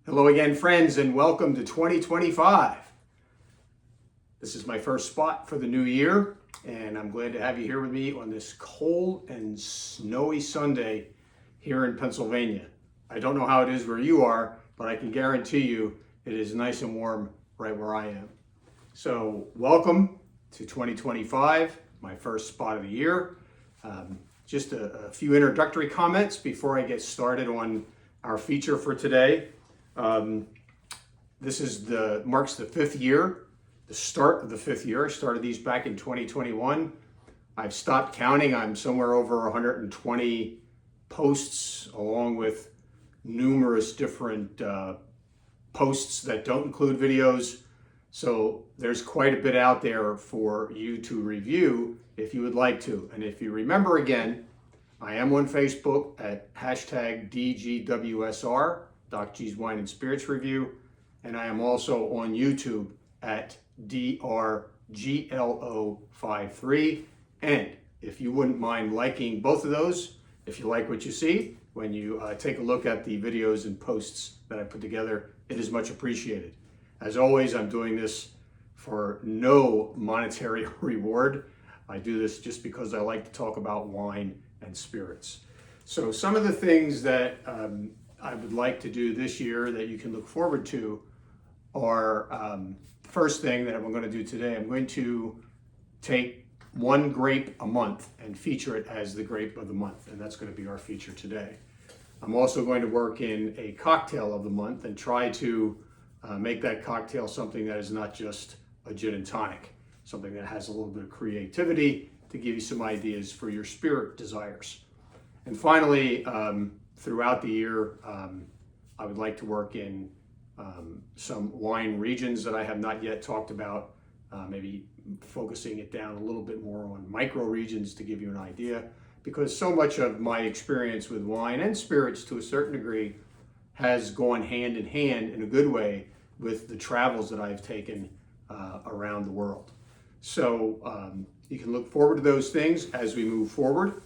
Hello again, friends, and welcome to 2025. This is my first spot for the new year, and I'm glad to have you here with me on this cold and snowy Sunday here in Pennsylvania. I don't know how it is where you are, but I can guarantee you it is nice and warm right where I am. So, welcome to 2025, my first spot of the year. Just a few introductory comments before I get started on our feature for today. This is marks the fifth year, the start of the fifth year. I started these back in 2021. I've stopped counting. I'm somewhere over 120 posts, along with numerous different posts that don't include videos. So there's quite a bit out there for you to review if you would like to. And if you remember again, I am on Facebook at hashtag DGWSR. Doc G's Wine and Spirits Review, and I am also on YouTube at DRGLO53. And if you wouldn't mind liking both of those, if you like what you see, when you take a look at the videos and posts that I put together, it is much appreciated. As always, I'm doing this for no monetary reward. I do this just because I like to talk about wine and spirits. So some of the things that I would like to do this year that you can look forward to are, first thing that I'm going to do today, I'm going to take one grape a month and feature it as the grape of the month, and that's going to be our feature today. I'm also going to work in a cocktail of the month and try to make that cocktail something that is not just a gin and tonic, something that has a little bit of creativity to give you some ideas for your spirit desires. And finally, throughout the year, I would like to work in some wine regions that I have not yet talked about, maybe focusing it down a little bit more on micro regions to give you an idea, because so much of my experience with wine and spirits to a certain degree has gone hand in hand in a good way with the travels that I've taken around the world. So you can look forward to those things as we move forward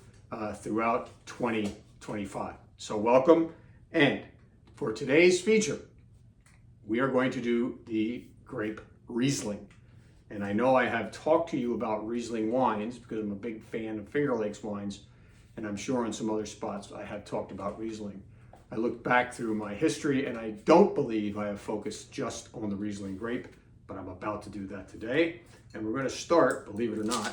throughout 2025. So welcome, and for today's feature, we are going to do the grape Riesling. And I know I have talked to you about Riesling wines because I'm a big fan of Finger Lakes wines, and I'm sure on some other spots I have talked about Riesling. I looked back through my history and I don't believe I have focused just on the Riesling grape, but I'm about to do that today. And we're going to start, believe it or not,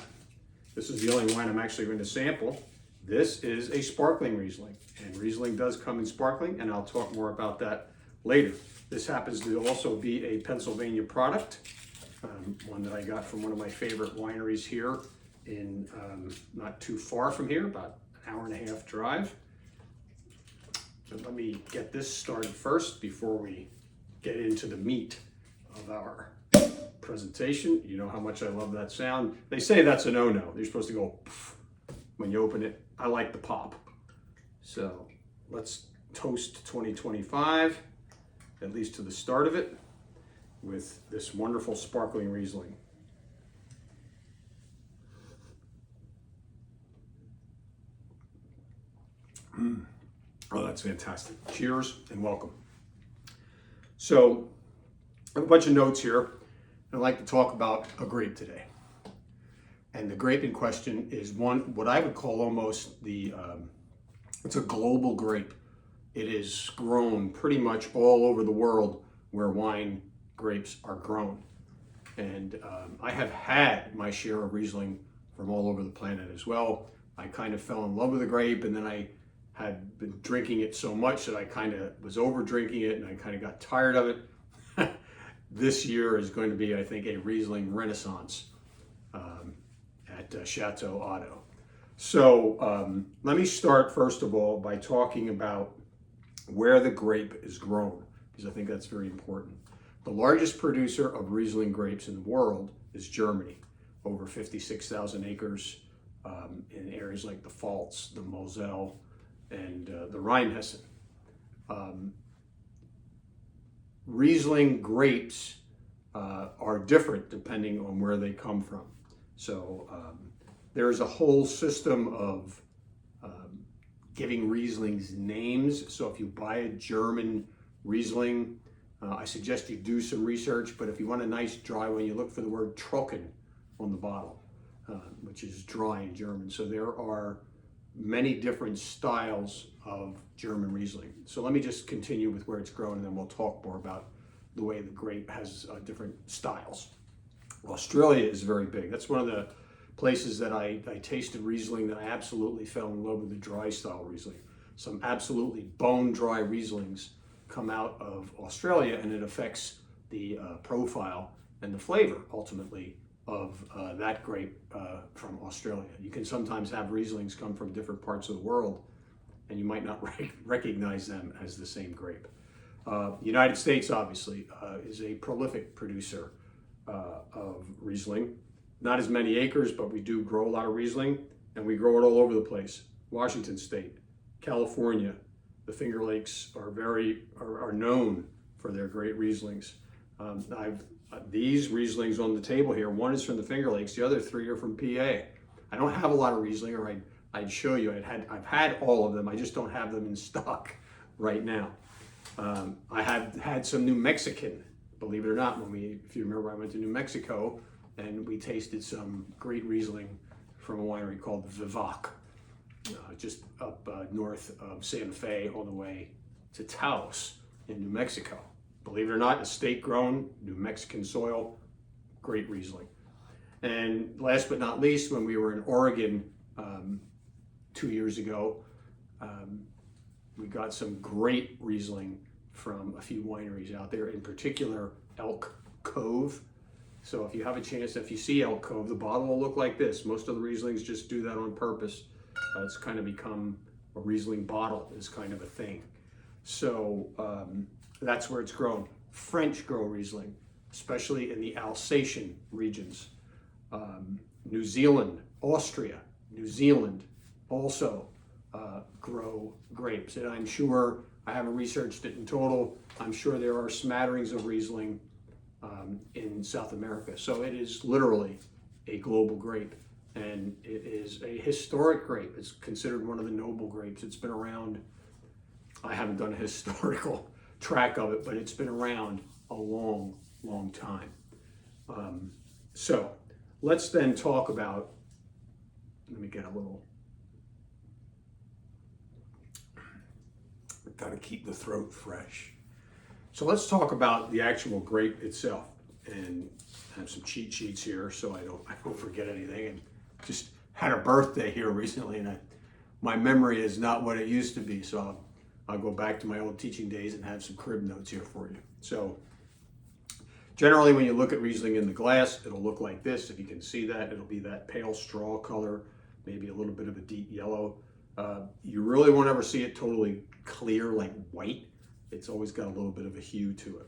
this is the only wine I'm actually going to sample. This is a sparkling Riesling, and Riesling does come in sparkling, and I'll talk more about that later. This happens to also be a Pennsylvania product, one that I got from one of my favorite wineries here in not too far from here, about an hour and a half drive. So let me get this started first before we get into the meat of our presentation. You know how much I love that sound. They say that's a no-no. You're supposed to go poof when you open it. I like the pop. So let's toast 2025, at least to the start of it, with this wonderful sparkling Riesling. Oh, that's fantastic. Cheers and welcome. So I have a bunch of notes here. I'd like to talk about a grape today. And the grape in question is what I would call almost it's a global grape. It is grown pretty much all over the world where wine grapes are grown. And I have had my share of Riesling from all over the planet as well. I kind of fell in love with the grape, and then I had been drinking it so much that I kind of was over drinking it and I kind of got tired of it. This year is going to be, I think, a Riesling renaissance at Chateau Otto. So let me start first of all by talking about where the grape is grown, because I think that's very important. The largest producer of Riesling grapes in the world is Germany, over 56,000 acres in areas like the Pfalz, the Moselle, and the Rheinhessen. Riesling grapes are different depending on where they come from. So there's a whole system of giving Rieslings names. So if you buy a German Riesling. I suggest you do some research, but if you want a nice dry one, you look for the word trocken on the bottle, which is dry in German. So there are many different styles of German Riesling. So let me just continue with where it's grown, and then we'll talk more about the way the grape has different styles. Australia is very big. That's one of the places that I tasted Riesling that I absolutely fell in love with, the dry style Riesling. Some absolutely bone dry Rieslings come out of Australia, and it affects the profile and the flavor ultimately of that grape from Australia. You can sometimes have Rieslings come from different parts of the world, and you might not recognize them as the same grape. The United States obviously is a prolific producer of Riesling. Not as many acres, but we do grow a lot of Riesling, and we grow it all over the place. Washington State, California, the Finger Lakes are known for their great Rieslings. These Rieslings on the table here, one is from the Finger Lakes, the other three are from PA. I don't have a lot of Riesling, or I'd show you. I've had all of them. I just don't have them in stock right now. I have had some New Mexican, believe it or not. If you remember, I went to New Mexico and we tasted some great Riesling from a winery called Vivac, just up north of Santa Fe all the way to Taos in New Mexico. Believe it or not, estate grown, New Mexican soil, great Riesling. And last but not least, when we were in Oregon 2 years ago, we got some great Riesling from a few wineries out there, in particular Elk Cove. So if you have a chance, if you see Elk Cove, the bottle will look like this. Most of the Rieslings just do that on purpose. It's kind of become a Riesling bottle is kind of a thing. So that's where it's grown. French grow Riesling, especially in the Alsatian regions. New Zealand, Austria, New Zealand also grow grapes. And I'm sure, I haven't researched it in total, I'm sure there are smatterings of Riesling in South America. So it is literally a global grape, and it is a historic grape. It's considered one of the noble grapes. It's been around, I haven't done a historical track of it, but it's been around a long, long time. So let's then talk about, let me get a little, I've got to keep the throat fresh. So let's talk about the actual grape itself, and I have some cheat sheets here so I don't forget anything. And just had a birthday here recently, and my memory is not what it used to be. So I'll go back to my old teaching days and have some crib notes here for you. So generally, when you look at Riesling in the glass, it'll look like this. If you can see that, it'll be that pale straw color, maybe a little bit of a deep yellow. You really won't ever see it totally clear like white. It's always got a little bit of a hue to it.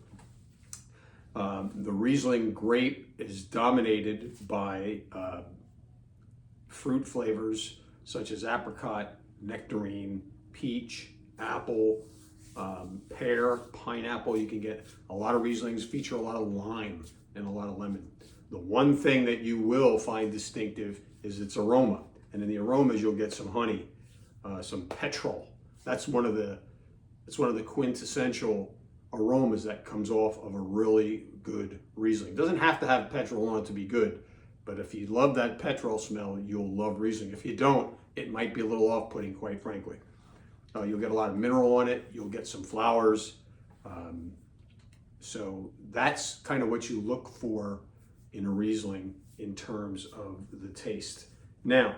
The Riesling grape is dominated by fruit flavors such as apricot, nectarine, peach, apple, pear, pineapple. You can get a lot of Rieslings feature a lot of lime and a lot of lemon. The one thing that you will find distinctive is its aroma. And in the aromas, you'll get some honey, some petrol. That's one of the quintessential aromas that comes off of a really good Riesling. It doesn't have to have petrol on it to be good, but if you love that petrol smell, you'll love Riesling. If you don't, it might be a little off-putting, quite frankly. You'll get a lot of mineral on it. You'll get some flowers. So that's kind of what you look for in a Riesling in terms of the taste. Now,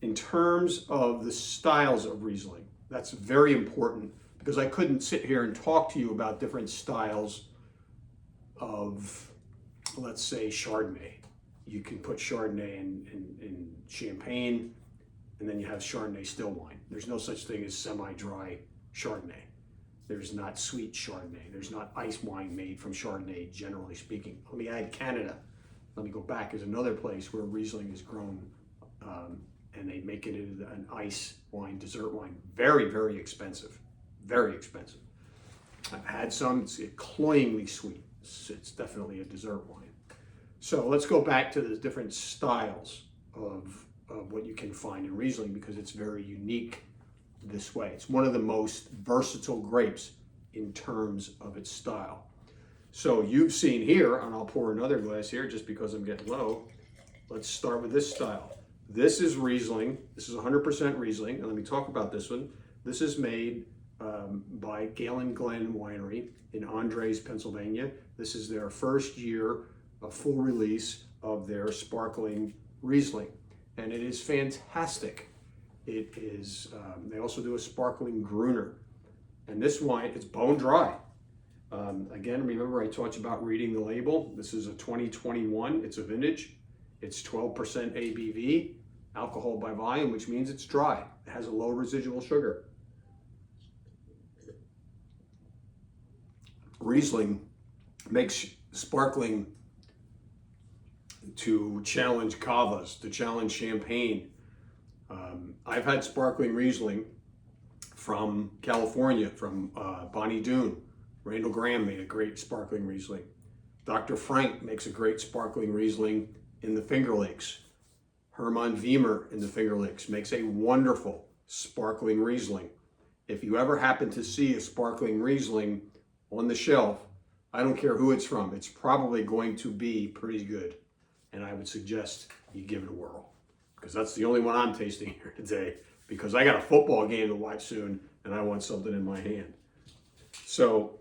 in terms of the styles of Riesling, that's very important, because I couldn't sit here and talk to you about different styles of, let's say, Chardonnay. You can put Chardonnay in Champagne, and then you have Chardonnay still wine. There's no such thing as semi-dry Chardonnay. There's not sweet Chardonnay. There's not ice wine made from Chardonnay, generally speaking. Let me add Canada. Let me go back. There's another place where Riesling is grown, and they make it into an ice wine, dessert wine. Very, very expensive. Very expensive. I've had some. It's cloyingly sweet. It's definitely a dessert wine. So let's go back to the different styles of what you can find in Riesling, because it's very unique this way. It's one of the most versatile grapes in terms of its style. So you've seen here, and I'll pour another glass here just because I'm getting low. Let's start with this style. This is Riesling. This is 100% Riesling. And let me talk about this one. This is made by Galen Glen Winery in Andres, Pennsylvania. This is their first year of full release of their sparkling Riesling. And it is fantastic. It is, they also do a sparkling Gruner. And this wine, it's bone dry. Again, remember I taught you about reading the label. This is a 2021, it's a vintage. It's 12% ABV, alcohol by volume, which means it's dry. It has a low residual sugar. Riesling makes sparkling to challenge cavas, to challenge champagne. I've had sparkling Riesling from California, from Bonnie Doon. Randall Graham made a great sparkling Riesling. Dr. Frank makes a great sparkling Riesling in the Finger Lakes. Hermann Wiemer in the Finger Lakes makes a wonderful sparkling Riesling. If you ever happen to see a sparkling Riesling on the shelf, I don't care who it's from, it's probably going to be pretty good. And I would suggest you give it a whirl, because that's the only one I'm tasting here today, because I got a football game to watch soon and I want something in my hand. So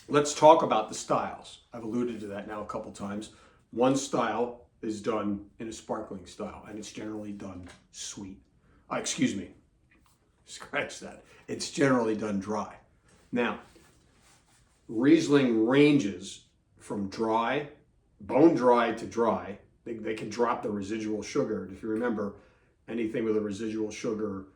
let's talk about the styles. I've alluded to that now a couple times. One style is done in a sparkling style, and it's generally done sweet. Excuse me, scratch that. It's generally done dry. Now, Riesling ranges from dry, bone dry to dry. They can drop the residual sugar. If you remember, anything with a residual sugar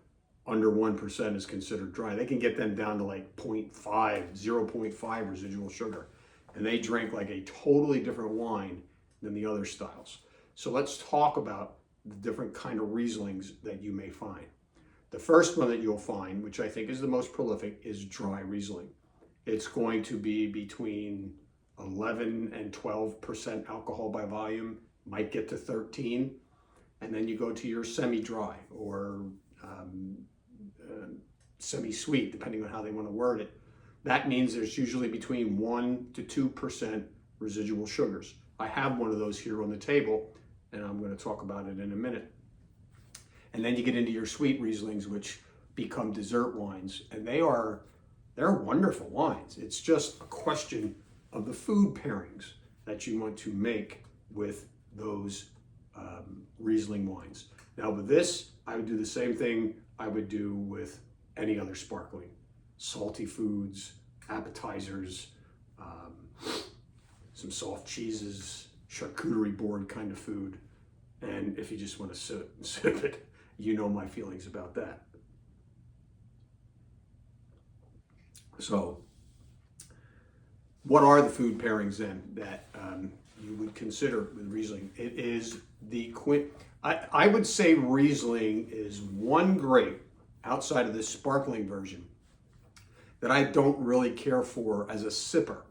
under 1% is considered dry. They can get them down to like 0.5 residual sugar. And they drink like a totally different wine than the other styles. So let's talk about the different kind of Rieslings that you may find. The first one that you'll find, which I think is the most prolific, is dry Riesling. It's going to be between 11 and 12% alcohol by volume, might get to 13. And then you go to your semi-dry or semi-sweet, depending on how they want to word it. That means there's usually between 1 to 2% residual sugars. I have one of those here on the table, and I'm going to talk about it in a minute. And then you get into your sweet Rieslings, which become dessert wines, and they're wonderful wines. It's just a question of the food pairings that you want to make with those Riesling wines. Now with this, I would do the same thing I would do with any other sparkling. Salty foods, appetizers, some soft cheeses, charcuterie board kind of food. And if you just want to sip it, you know my feelings about that. So what are the food pairings then that you would consider with Riesling? It is I would say Riesling is one grape outside of this sparkling version that I don't really care for as a sipper.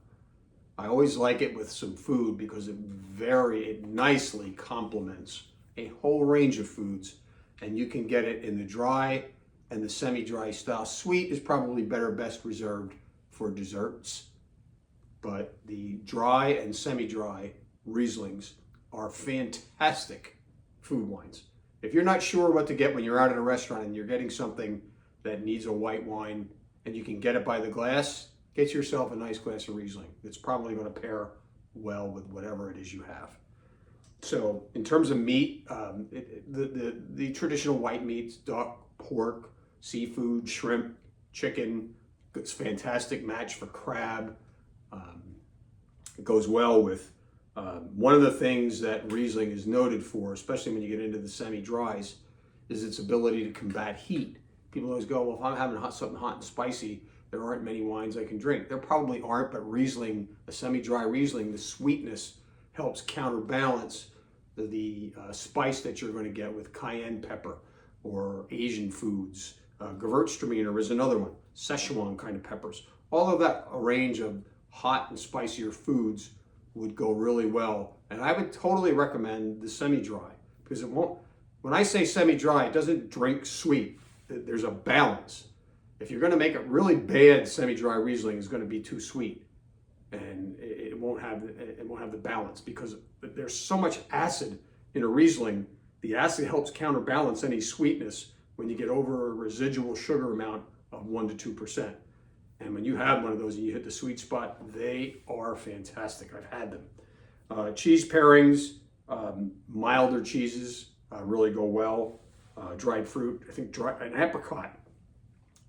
I always like it with some food because it nicely complements a whole range of foods, and you can get it in the dry and the semi-dry style. Sweet is probably best reserved for desserts, but the dry and semi-dry Rieslings are fantastic food wines. If you're not sure what to get when you're out at a restaurant and you're getting something that needs a white wine and you can get it by the glass, get yourself a nice glass of Riesling. It's probably going to pair well with whatever it is you have. So in terms of meat, the traditional white meats, duck, pork, seafood, shrimp, chicken, it's a fantastic match for crab. It goes well with one of the things that Riesling is noted for, especially when you get into the semi-dries, is its ability to combat heat. People always go, well, if I'm having something hot and spicy, there aren't many wines I can drink. There probably aren't, but Riesling, a semi-dry Riesling, the sweetness helps counterbalance the spice that you're going to get with cayenne pepper or Asian foods. Gewürztraminer is another one, Szechuan kind of peppers. All of that, a range of hot and spicier foods would go really well. And I would totally recommend the semi-dry, because it won't, when I say semi-dry, it doesn't drink sweet. There's a balance. If you're going to make a really bad semi-dry Riesling, it's going to be too sweet, and it won't have the balance, because there's so much acid in a Riesling. The acid helps counterbalance any sweetness when you get over a residual sugar amount of 1 to 2%. And when you have one of those and you hit the sweet spot, they are fantastic. I've had them. Cheese pairings, milder cheeses really go well. Dried fruit, I think an apricot.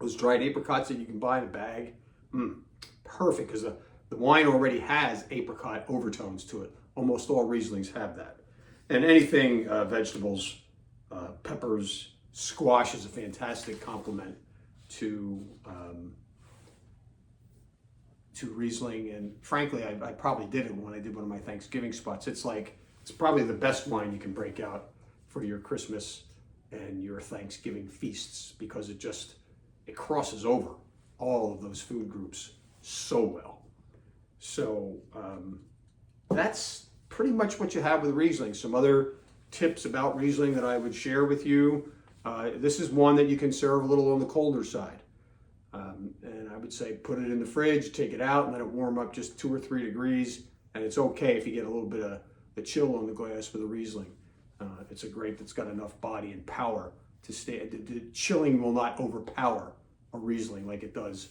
Those dried apricots that you can buy in a bag, perfect, because the wine already has apricot overtones to it. Almost all Rieslings have that. And anything vegetables, peppers, squash is a fantastic complement to Riesling. And frankly, I probably did it when I did one of my Thanksgiving spots. It's probably the best wine you can break out for your Christmas and your Thanksgiving feasts, because it crosses over all of those food groups so well. So that's pretty much what you have with Riesling. Some other tips about Riesling that I would share with you. This is one that you can serve a little on the colder side. And I would say put it in the fridge, take it out, and let it warm up just 2 or 3 degrees. And it's okay if you get a little bit of the chill on the glass with a Riesling. It's a grape that's got enough body and power to stay. The chilling will not overpower a Riesling like it does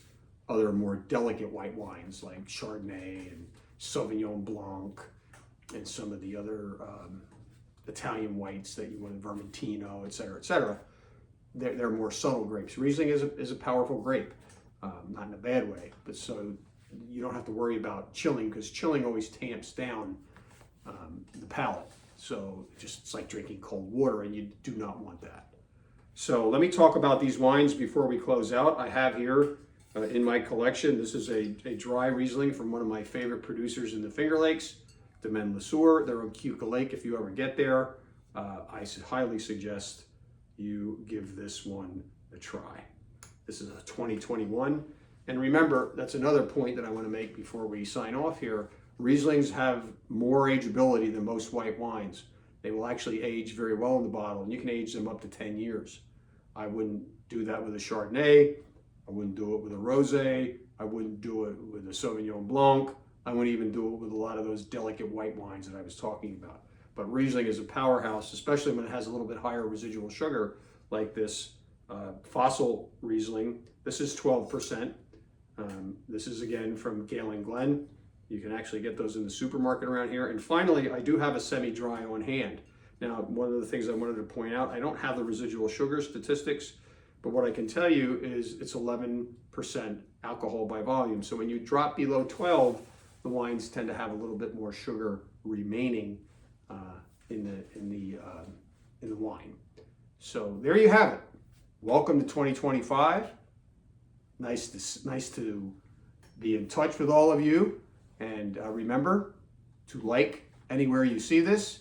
other more delicate white wines like Chardonnay and Sauvignon Blanc and some of the other Italian whites that you want, Vermentino, et cetera, et cetera. They're more subtle grapes. Riesling is a powerful grape, not in a bad way, but so you don't have to worry about chilling, because chilling always tamps down the palate. So it's like drinking cold water, and you do not want that. So let me talk about these wines before we close out. I have here in my collection, this is a dry Riesling from one of my favorite producers in the Finger Lakes, Domaine Lesueur. They're on Keuka Lake. If you ever get there, I highly suggest you give this one a try. This is a 2021. And remember, that's another point that I want to make before we sign off here. Rieslings have more ageability than most white wines. They will actually age very well in the bottle, and you can age them up to 10 years. I wouldn't do that with a Chardonnay. I wouldn't do it with a Rosé. I wouldn't do it with a Sauvignon Blanc. I wouldn't even do it with a lot of those delicate white wines that I was talking about. But Riesling is a powerhouse, especially when it has a little bit higher residual sugar, like this Fossil Riesling. This is 12%. This is again from Gale and Glen. You can actually get those in the supermarket around here. And finally, I do have a semi-dry on hand. Now, one of the things I wanted to point out, I don't have the residual sugar statistics, but what I can tell you is it's 11% alcohol by volume. So when you drop below 12, the wines tend to have a little bit more sugar remaining in the wine. So there you have it. Welcome to 2025. Nice to be in touch with all of you. And remember to like anywhere you see this,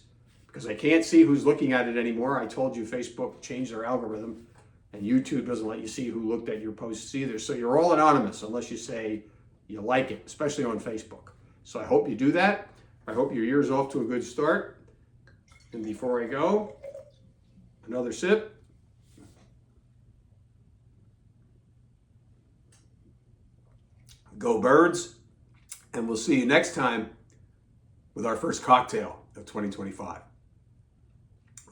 because I can't see who's looking at it anymore. I told you Facebook changed their algorithm, and YouTube doesn't let you see who looked at your posts either. So you're all anonymous unless you say you like it, especially on Facebook. So I hope you do that. I hope your year's off to a good start. And before I go, another sip. Go Birds. And we'll see you next time with our first cocktail of 2025.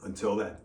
Until then.